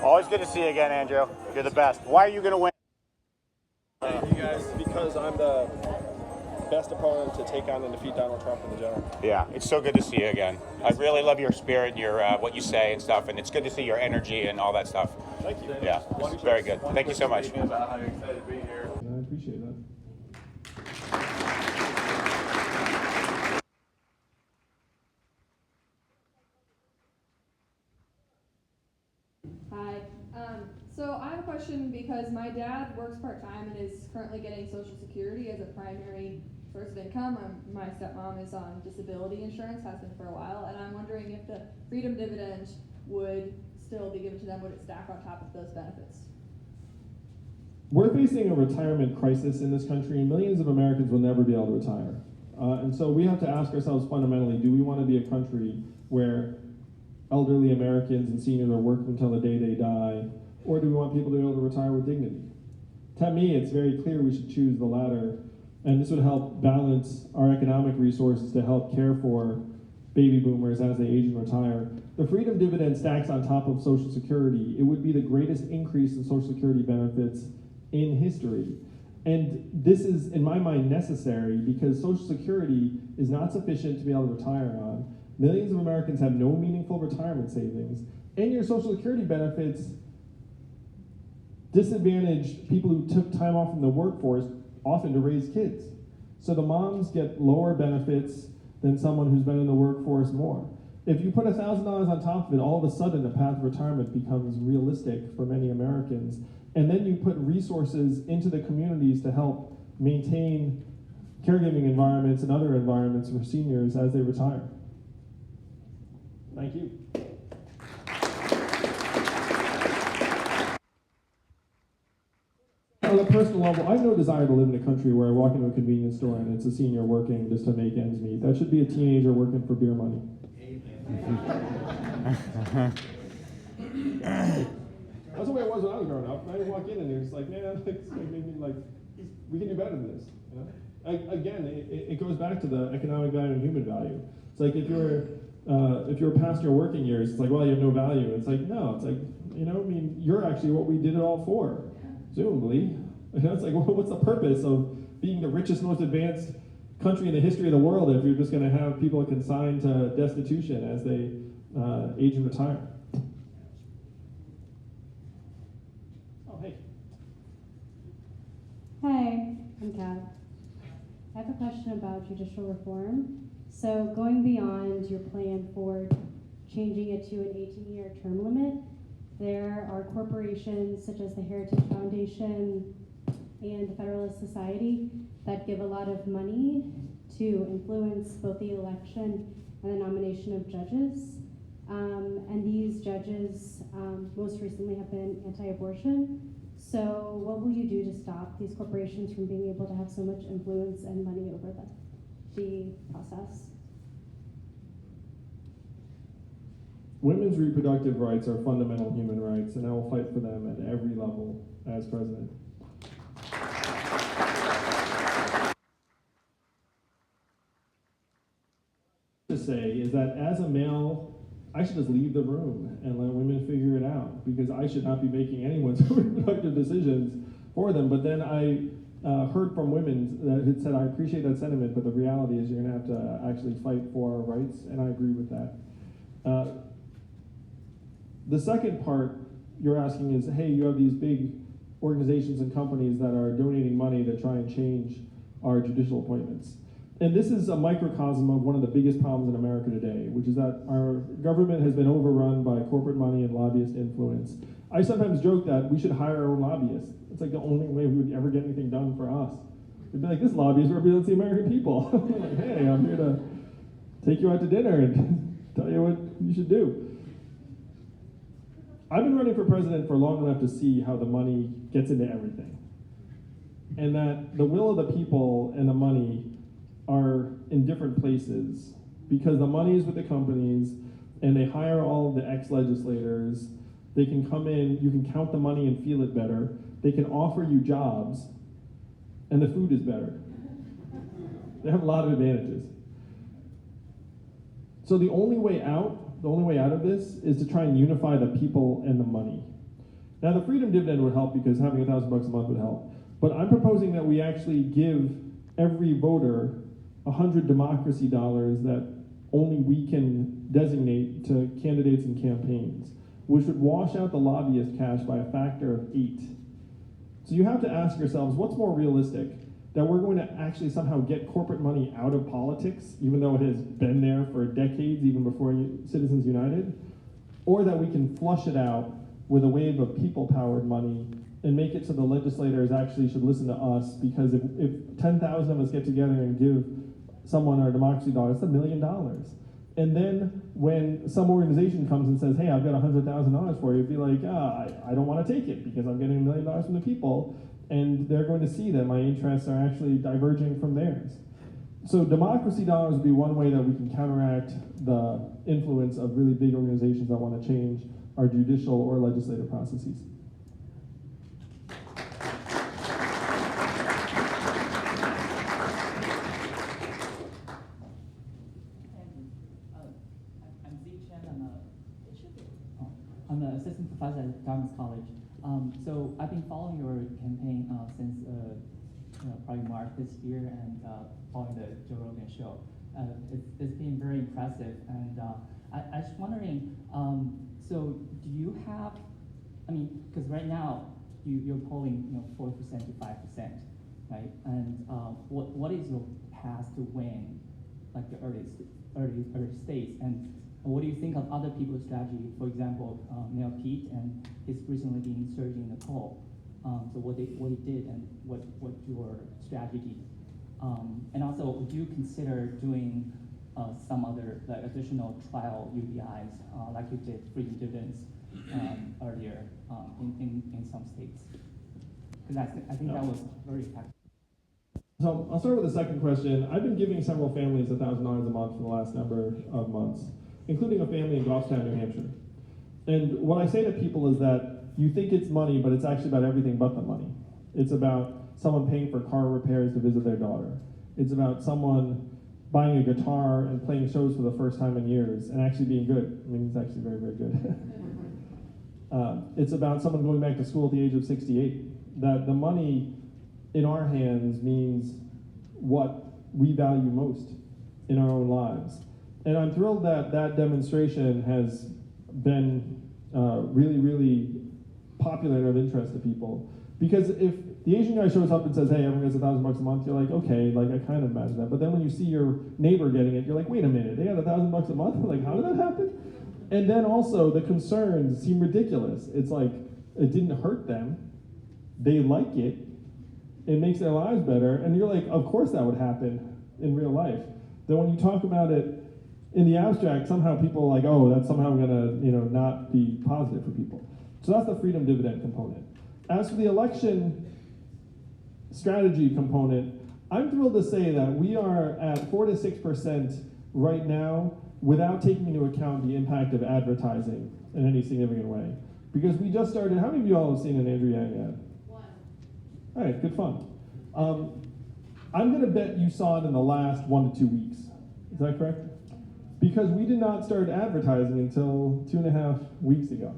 Always good to see you again, Andrew. You're the best. Why are you going to win? Thank you guys, because I'm the best opponent to take on and defeat Donald Trump in the general. Yeah, it's so good to see you again. I really love your spirit and your what you say and stuff, and it's good to see your energy and all that stuff. Thank you. Yeah, it's very good. Thank you so much. About how you're excited to be here. I appreciate that. Hi. So I have a question because my dad works part-time and is currently getting Social Security as a primary source of income. My stepmom is on disability insurance, has been for a while, and I'm wondering if the freedom dividend would still be given to them. Would it stack on top of those benefits? We're facing a retirement crisis in this country, and millions of Americans will never be able to retire. And so we have to ask ourselves fundamentally, do we want to be a country where elderly Americans and seniors are working until the day they die, or do we want people to be able to retire with dignity? To me, it's very clear we should choose the latter, and this would help balance our economic resources to help care for baby boomers as they age and retire. The freedom dividend stacks on top of Social Security. It would be the greatest increase in Social Security benefits in history. And this is, in my mind, necessary because Social Security is not sufficient to be able to retire on. Millions of Americans have no meaningful retirement savings, and your Social Security benefits disadvantage people who took time off from the workforce, often to raise kids. So the moms get lower benefits than someone who's been in the workforce more. If you put $1,000 on top of it, all of a sudden the path to retirement becomes realistic for many Americans. And then you put resources into the communities to help maintain caregiving environments and other environments for seniors as they retire. Thank you. On a personal level, I have no desire to live in a country where I walk into a convenience store and it's a senior working just to make ends meet. That should be a teenager working for beer money. That's the way it was when I was growing up. I would walk in and you're just like, man, we can do better than this. You know? Again, it goes back to the economic value and human value. It's like if you're past your working years, it's like, well, you have no value. It's like, no, it's like, you're actually what we did it all for, presumably. It's like, well, what's the purpose of being the richest, most advanced country in the history of the world if you're just going to have people consigned to destitution as they age and retire? Oh, hey. Hi, I'm Kat. I have a question about judicial reform. So going beyond your plan for changing it to an 18-year term limit, there are corporations such as the Heritage Foundation and the Federalist Society that give a lot of money to influence both the election and the nomination of judges. And these judges most recently have been anti-abortion. So what will you do to stop these corporations from being able to have so much influence and money over the process? Women's reproductive rights are fundamental human rights, and I will fight for them at every level as president. To say is that as a male, I should just leave the room and let women figure it out because I should not be making anyone's reproductive decisions for them. But then I heard from women that had said, I appreciate that sentiment, but the reality is you're going to have to actually fight for our rights, and I agree with that. The second part you're asking is, hey, you have these big organizations and companies that are donating money to try and change our judicial appointments. And this is a microcosm of one of the biggest problems in America today, which is that our government has been overrun by corporate money and lobbyist influence. I sometimes joke that we should hire our own lobbyists. It's like the only way we would ever get anything done for us. We'd be like, this lobbyist represents the American people. Like, hey, I'm here to take you out to dinner and tell you what you should do. I've been running for president for long enough to see how the money gets into everything. And that the will of the people and the money are in different places because the money is with the companies and they hire all of the ex-legislators. They can come in, you can count the money and feel it better. They can offer you jobs and the food is better. They have a lot of advantages. So the only way out of this is to try and unify the people and the money. Now the freedom dividend would help because having $1,000 a month would help. But I'm proposing that we actually give every voter 100 democracy dollars that only we can designate to candidates and campaigns, which would wash out the lobbyist cash by a factor of 8. So you have to ask yourselves, what's more realistic? That we're going to actually somehow get corporate money out of politics, even though it has been there for decades, even before Citizens United, or that we can flush it out with a wave of people-powered money and make it so the legislators actually should listen to us, because if 10,000 of us get together and give someone our democracy dollar, it's $1 million. And then when some organization comes and says, hey, I've got $100,000 for you, it'd be like, I don't want to take it because I'm getting $1 million from the people, and they're going to see that my interests are actually diverging from theirs. So democracy dollars would be one way that we can counteract the influence of really big organizations that want to change our judicial or legislative processes. I'm an assistant professor at Dartmouth College. So I've been following your campaign since probably March this year, and following the Joe Rogan show. It's been very impressive, and I was wondering, so do you have, I mean, because right now you're polling 4% to 5%, right? And what is your path to win, like the early states? And what do you think of other people's strategy? For example, Neil Pete, and he's recently been surging in the poll. So what he did and what your strategy. And also, would you consider doing some other additional trial UBIs like you did freedom dividends earlier in some states? Because I think that was very effective. So I'll start with the second question. I've been giving several families $1,000 a month for the last number of months, including a family in Goffstown, New Hampshire. And what I say to people is that you think it's money, but it's actually about everything but the money. It's about someone paying for car repairs to visit their daughter. It's about someone buying a guitar and playing shows for the first time in years and actually being good. I mean, it's actually very, very good. It's about someone going back to school at the age of 68. That the money in our hands means what we value most in our own lives. And I'm thrilled that that demonstration has been really, really popular and of interest to people. Because if the Asian guy shows up and says, hey, everyone gets $1,000 a month, you're like, okay, like I kind of imagine that. But then when you see your neighbor getting it, you're like, wait a minute, they got $1,000 a month? Like, how did that happen? And then also the concerns seem ridiculous. It's like, it didn't hurt them. They like it. It makes their lives better. And you're like, of course that would happen in real life. Then when you talk about it in the abstract, somehow people are like, oh, that's somehow gonna, not be positive for people. So that's the freedom dividend component. As for the election strategy component, I'm thrilled to say that we are at 4 to 6% right now without taking into account the impact of advertising in any significant way. Because we just started, how many of you all have seen an Andrew Yang ad? One. All right, good fun. I'm gonna bet you saw it in the last 1 to 2 weeks. Is that correct? Because we did not start advertising until 2.5 weeks ago.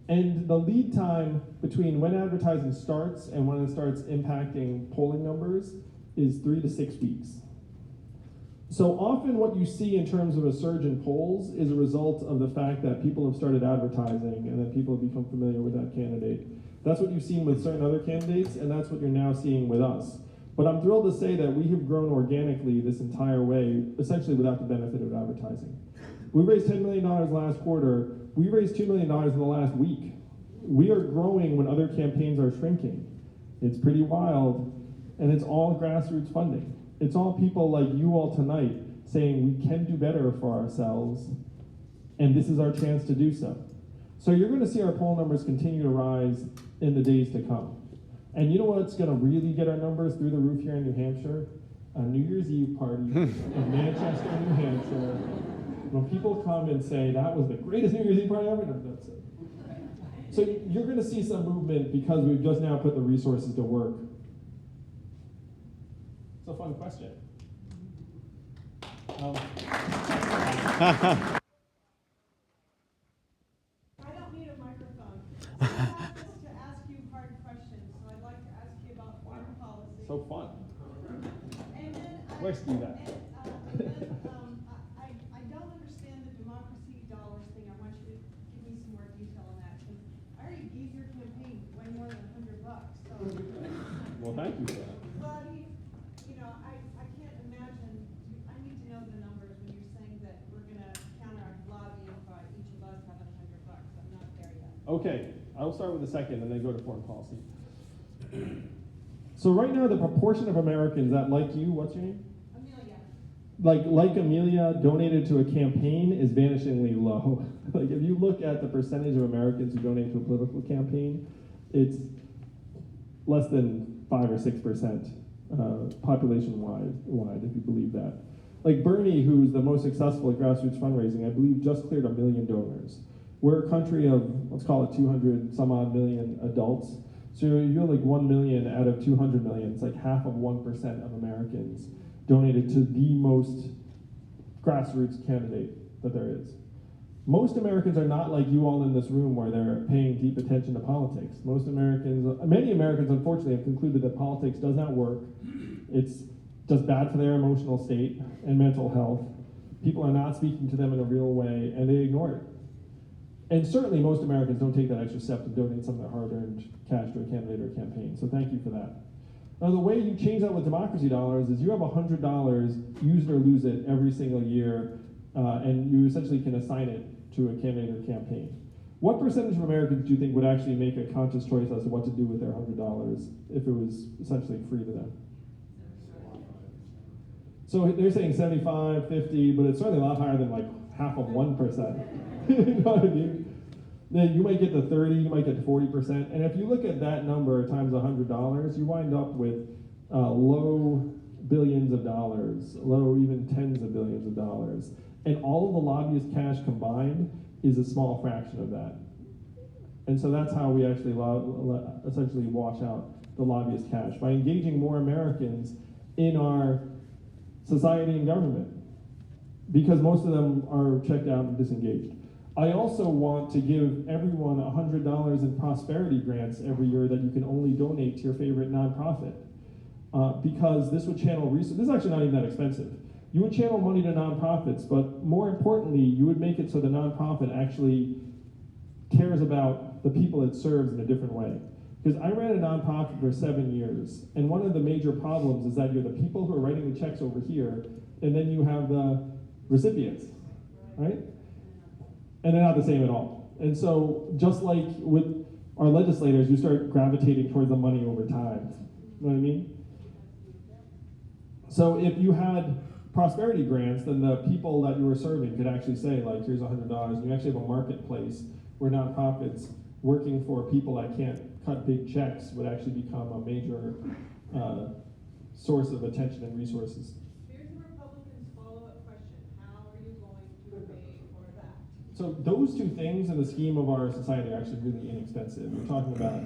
And the lead time between when advertising starts and when it starts impacting polling numbers is 3 to 6 weeks. So often what you see in terms of a surge in polls is a result of the fact that people have started advertising and that people have become familiar with that candidate. That's what you've seen with certain other candidates, and that's what you're now seeing with us. But I'm thrilled to say that we have grown organically this entire way, essentially without the benefit of advertising. We raised $10 million last quarter. We raised $2 million in the last week. We are growing when other campaigns are shrinking. It's pretty wild, and it's all grassroots funding. It's all people like you all tonight saying we can do better for ourselves, and this is our chance to do so. So you're going to see our poll numbers continue to rise in the days to come. And you know what's going to really get our numbers through the roof here in New Hampshire? A New Year's Eve party in Manchester, New Hampshire. When people come and say, that was the greatest New Year's Eve party ever, that's it. So you're going to see some movement because we've just now put the resources to work. It's a fun question. I don't need a microphone. so fun. And then Where's Steve at? I don't understand the democracy dollars thing. I want you to give me some more detail on that, because I already gave your campaign way more than $100. So, Well, thank you for that. but I can't imagine. I need to know the numbers when you're saying that we're going to counter lobbying by each of us having $100. I'm not there yet. Okay, I'll start with the second and then go to foreign policy. So right now, the proportion of Americans that, like you, what's your name? Amelia. Like Amelia, donated to a campaign is vanishingly low. Like if you look at the percentage of Americans who donate to a political campaign, it's less than 5 or 6% population-wide, if you believe that. Like Bernie, who's the most successful at grassroots fundraising, I believe just cleared 1 million donors. We're a country of, let's call it 200 some odd million adults. So you're like 1 million out of 200 million. It's like half of 1% of Americans donated to the most grassroots candidate that there is. Most Americans are not like you all in this room where they're paying deep attention to politics. Many Americans unfortunately have concluded that politics does not work. It's just bad for their emotional state and mental health. People are not speaking to them in a real way, and they ignore it. And certainly most Americans don't take that extra step to donate some of their hard-earned cash to a candidate or a campaign, so thank you for that. Now the way you change that with democracy dollars is you have $100, use it or lose it every single year, and you essentially can assign it to a candidate or campaign. What percentage of Americans do you think would actually make a conscious choice as to what to do with their $100 if it was essentially free to them? So they're saying 75, 50, but it's certainly a lot higher than like half of 1%. You know what I mean? Then you might get to 30, you might get to 40%. And if you look at that number times $100, you wind up with low billions of dollars, low even tens of billions of dollars. And all of the lobbyist cash combined is a small fraction of that. And so that's how we actually essentially wash out the lobbyist cash, by engaging more Americans in our society and government, because most of them are checked out and disengaged. I also want to give everyone $100 in prosperity grants every year that you can only donate to your favorite nonprofit, because this would channel resources. This is actually not even that expensive. You would channel money to nonprofits, but more importantly, you would make it so the nonprofit actually cares about the people it serves in a different way. Because I ran a nonprofit for 7 years, and one of the major problems is that you're the people who are writing the checks over here, and then you have the recipients, right? And they're not the same at all. And so just like with our legislators, you start gravitating towards the money over time. You know what I mean? So if you had prosperity grants, then the people that you were serving could actually say, like, here's $100, and you actually have a marketplace where nonprofits working for people that can't cut big checks would actually become a major source of attention and resources. Here's the Republicans' follow-up question. How are you going to pay for that? So those two things in the scheme of our society are actually really inexpensive. We're talking about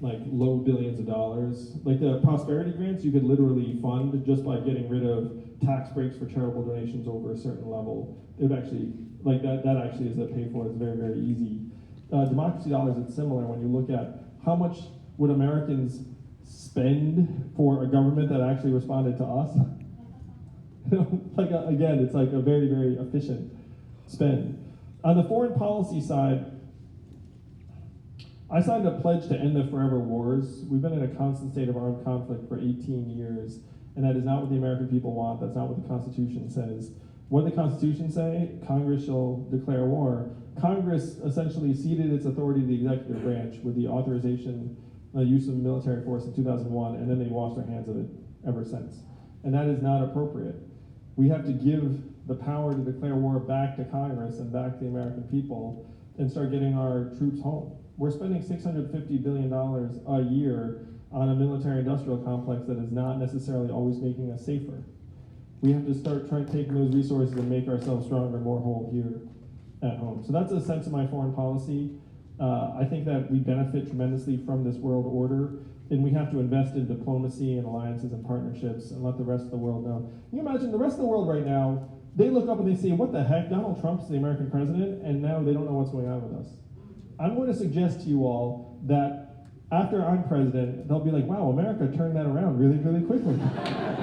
like low billions of dollars. Like the prosperity grants, you could literally fund just by getting rid of tax breaks for charitable donations over a certain level. It would actually, like that actually is a pay for. It's very, very easy. Democracy dollars, it's similar when you look at how much would Americans spend for a government that actually responded to us. Like again, it's like a very, very efficient spend. On the foreign policy side, I signed a pledge to end the forever wars. We've been in a constant state of armed conflict for 18 years, and that is not what the American people want. That's not what the Constitution says. What did the Constitution say? Congress shall declare war. Congress essentially ceded its authority to the executive branch with the authorization, use of military force in 2001, and then they washed their hands of it ever since. And that is not appropriate. We have to give the power to declare war back to Congress and back to the American people and start getting our troops home. We're spending $650 billion a year on a military-industrial complex that is not necessarily always making us safer. We have to start taking those resources and make ourselves stronger and more whole here at home. So that's a sense of my foreign policy. I think that we benefit tremendously from this world order, and we have to invest in diplomacy and alliances and partnerships and let the rest of the world know. Can you imagine the rest of the world right now, they look up and they say, what the heck, Donald Trump's the American president, and now they don't know what's going on with us. I'm going to suggest to you all that after I'm president, they'll be like, wow, America turned that around really, really quickly.